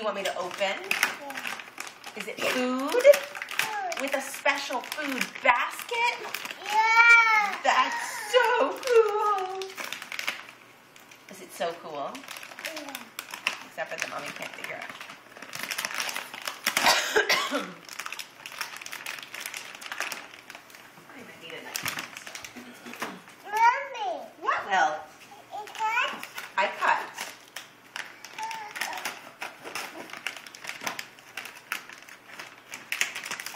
you want me to open? Is it food? With a special food basket? Yeah. That's so cool. Is it so cool? Yeah. Except for the mommy can't figure out. I might need a knife. Mommy. What, Will? It cuts. I cut.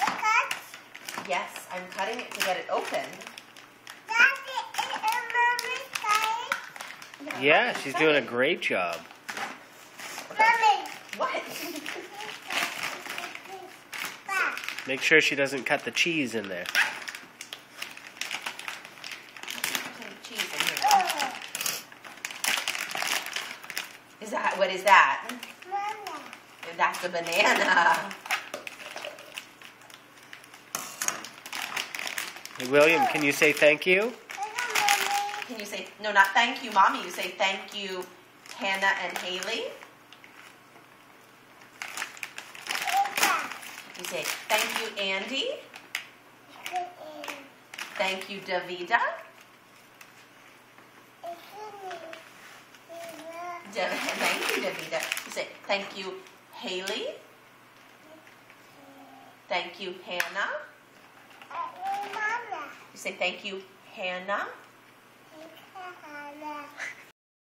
It cuts. Yes, I'm cutting it to get it open. That's it. It's mommy's side. Yeah, she's doing a great job. Mommy. What? Back. Make sure she doesn't cut the cheese in there. Cheese in here. Is that, what is that? Mama. That's a banana. Hey, William, can you say thank you? Can you say, no, not thank you, Mommy. You say thank you, Hannah and Haley. You say thank you, Andy. Thank you, Davida. Thank you, Davida. You say thank you, Haley. Thank you, Hannah. You say thank you, Hannah.